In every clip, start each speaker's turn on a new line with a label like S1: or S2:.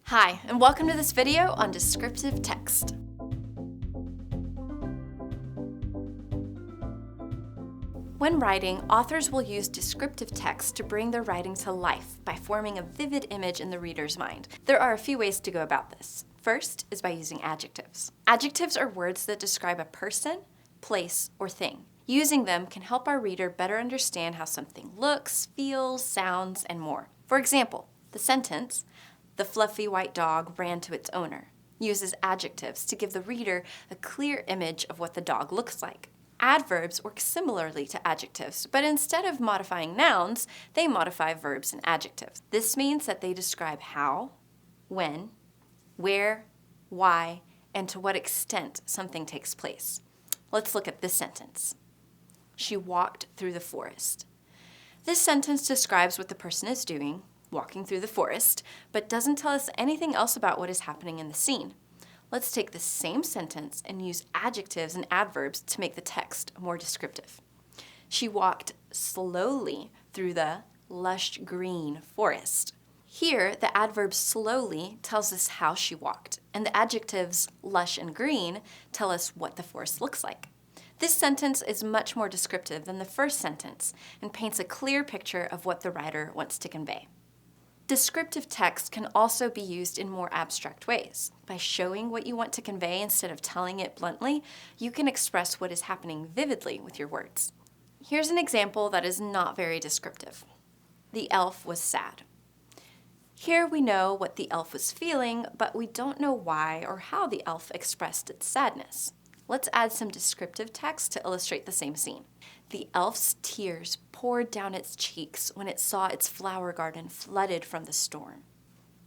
S1: Hi, and welcome to this video on descriptive text. When writing, authors will use descriptive text to bring their writing to life by forming a vivid image in the reader's mind. There are a few ways to go about this. First is by using adjectives. Adjectives are words that describe a person, place, or thing. Using them can help our reader better understand how something looks, feels, sounds, and more. For example, the sentence, "The fluffy white dog ran to its owner," uses adjectives to give the reader a clear image of what the dog looks like. Adverbs work similarly to adjectives, but instead of modifying nouns, they modify verbs and adjectives. This means that they describe how, when, where, why, and to what extent something takes place. Let's look at this sentence. She walked through the forest. This sentence describes what the person is doing, walking through the forest, but doesn't tell us anything else about what is happening in the scene. Let's take the same sentence and use adjectives and adverbs to make the text more descriptive. She walked slowly through the lush green forest. Here, the adverb slowly tells us how she walked, and the adjectives lush and green tell us what the forest looks like. This sentence is much more descriptive than the first sentence and paints a clear picture of what the writer wants to convey. Descriptive text can also be used in more abstract ways. By showing what you want to convey instead of telling it bluntly, you can express what is happening vividly with your words. Here's an example that is not very descriptive. The elf was sad. Here we know what the elf was feeling, but we don't know why or how the elf expressed its sadness. Let's add some descriptive text to illustrate the same scene. The elf's tears poured down its cheeks when it saw its flower garden flooded from the storm.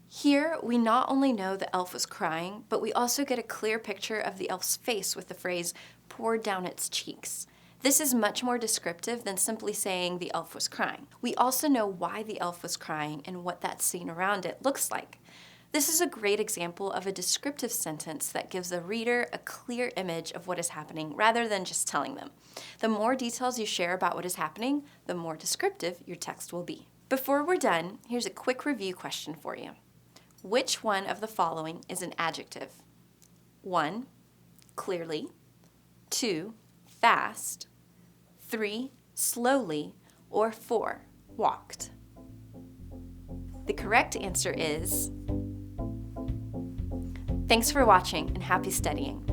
S1: Here, we not only know the elf was crying, but we also get a clear picture of the elf's face with the phrase, poured down its cheeks. This is much more descriptive than simply saying the elf was crying. We also know why the elf was crying and what that scene around it looks like. This is a great example of a descriptive sentence that gives the reader a clear image of what is happening rather than just telling them. The more details you share about what is happening, the more descriptive your text will be. Before we're done, here's a quick review question for you. Which one of the following is an adjective? 1, clearly. 2, fast. 3, slowly. Or 4, walked. The correct answer is... Thanks for watching and happy studying.